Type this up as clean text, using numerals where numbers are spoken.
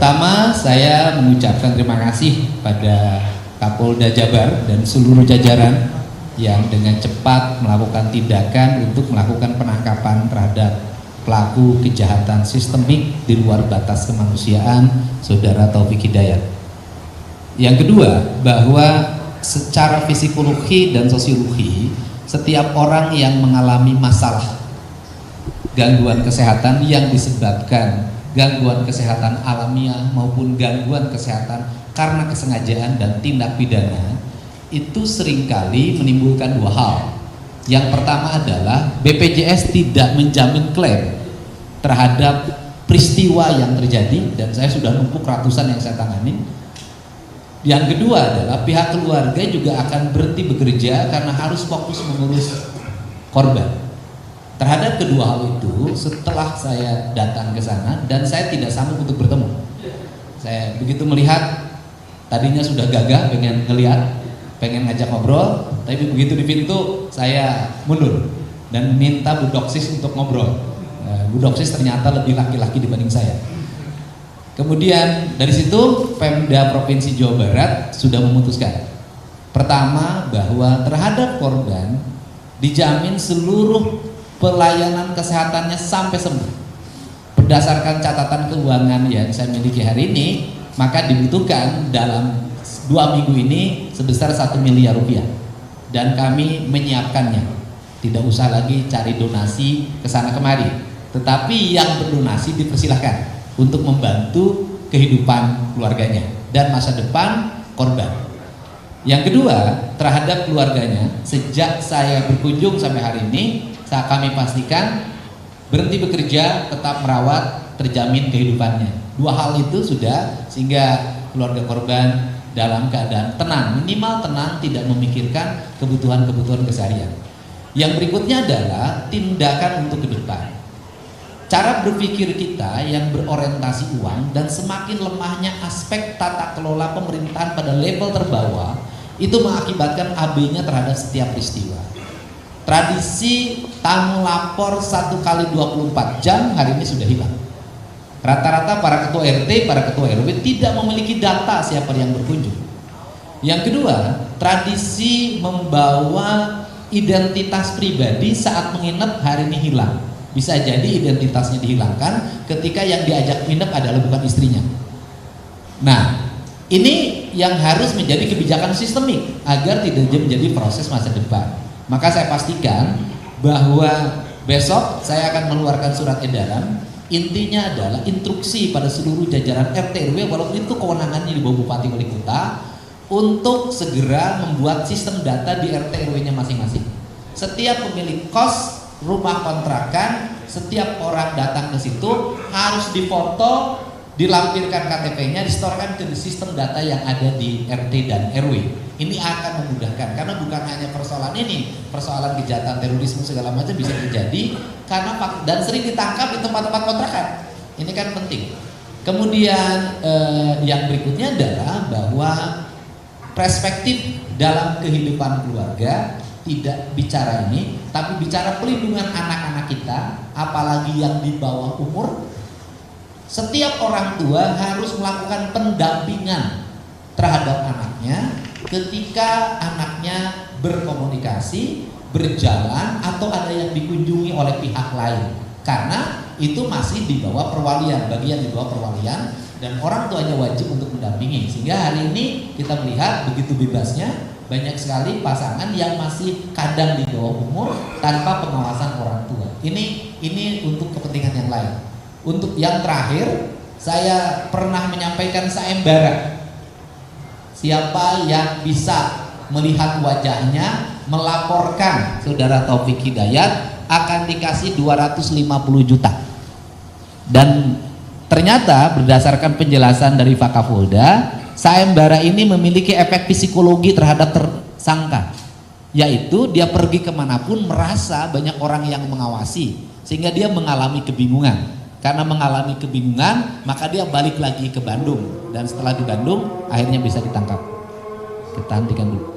Pertama, saya mengucapkan terima kasih pada Kapolda Jabar dan seluruh jajaran yang dengan cepat melakukan tindakan untuk melakukan penangkapan terhadap pelaku kejahatan sistemik di luar batas kemanusiaan, Saudara Taufik Hidayat. Yang kedua, bahwa secara psikologi dan sosiologi, setiap orang yang mengalami masalah gangguan kesehatan yang disebabkan gangguan kesehatan alamiah maupun gangguan kesehatan karena kesengajaan dan tindak pidana itu seringkali menimbulkan dua hal. Yang pertama adalah BPJS tidak menjamin klaim terhadap peristiwa yang terjadi, dan saya sudah numpuk ratusan yang saya tangani. Yang kedua adalah pihak keluarga juga akan berhenti bekerja karena harus fokus mengurus korban. Terhadap kedua hal itu, setelah saya datang ke sana dan saya tidak sanggup untuk bertemu. Saya begitu melihat, tadinya sudah gagah pengen ngelihat, pengen ngajak ngobrol, tapi begitu di pintu saya mundur dan minta Bu Doksis untuk ngobrol. Bu Doksis ternyata lebih laki-laki dibanding saya. Kemudian dari situ Pemda Provinsi Jawa Barat sudah memutuskan, pertama, bahwa terhadap korban dijamin seluruh pelayanan kesehatannya sampai sembuh. Berdasarkan catatan keuangan yang saya miliki hari ini, maka dibutuhkan dalam 2 minggu ini sebesar 1 miliar rupiah, dan kami menyiapkannya. Tidak usah lagi cari donasi ke sana kemari, tetapi yang berdonasi dipersilahkan untuk membantu kehidupan keluarganya dan masa depan korban. Yang kedua, terhadap keluarganya, sejak saya berkunjung sampai hari ini, kami pastikan berhenti bekerja, tetap merawat, terjamin kehidupannya. Dua hal itu sudah, sehingga keluarga korban dalam keadaan tenang, minimal tenang, tidak memikirkan kebutuhan-kebutuhan keseharian. Yang berikutnya adalah tindakan untuk ke depan. Cara berpikir kita yang berorientasi uang dan semakin lemahnya aspek tata kelola pemerintahan pada level terbawah itu mengakibatkan AB-nya terhadap setiap peristiwa. Tradisi tamu lapor 1 kali 24 jam hari ini sudah hilang. Rata-rata para ketua RT, para ketua RW tidak memiliki data siapa yang berkunjung. Yang kedua, tradisi membawa identitas pribadi saat menginap hari ini hilang. Bisa jadi identitasnya dihilangkan ketika yang diajak menginap adalah bukan istrinya. Nah, ini yang harus menjadi kebijakan sistemik agar tidak menjadi proses masa depan. Maka saya pastikan bahwa besok saya akan mengeluarkan surat edaran. Intinya adalah instruksi pada seluruh jajaran RT RW, walaupun itu kewenangannya di bawah Bupati Wali Kota, untuk segera membuat sistem data di RT RW-nya masing-masing. Setiap pemilik kos, rumah kontrakan, setiap orang datang ke situ harus difoto, dilampirkan KTP-nya, disetorkan ke sistem data yang ada di RT dan RW. Ini akan memudahkan, karena bukan hanya persoalan ini, persoalan kejahatan terorisme segala macam bisa terjadi karena dan sering ditangkap di tempat-tempat kontrakan. Ini kan penting. Kemudian yang berikutnya adalah bahwa perspektif dalam kehidupan keluarga tidak bicara ini, tapi bicara pelindungan anak-anak kita, apalagi yang di bawah umur. Setiap orang tua harus melakukan pendampingan terhadap anaknya ketika anaknya berkomunikasi, berjalan, atau ada yang dikunjungi oleh pihak lain, karena itu masih di bawah perwalian, bagian di bawah perwalian, dan orang tuanya wajib untuk mendampingi. Sehingga hari ini kita melihat begitu bebasnya banyak sekali pasangan yang masih kadang di bawah umur tanpa pengawasan orang tua. Ini untuk kepentingan yang lain. Untuk yang terakhir, saya pernah menyampaikan sayembara. Siapa yang bisa melihat wajahnya melaporkan Saudara Taufik Hidayat akan dikasih 250 juta. Dan ternyata berdasarkan penjelasan dari Fakapolda, sayembara ini memiliki efek psikologi terhadap tersangka, yaitu dia pergi kemanapun merasa banyak orang yang mengawasi, sehingga dia mengalami kebingungan. Karena mengalami kebingungan, maka dia balik lagi ke Bandung, dan setelah di Bandung akhirnya bisa ditangkap. Kita hentikan dulu.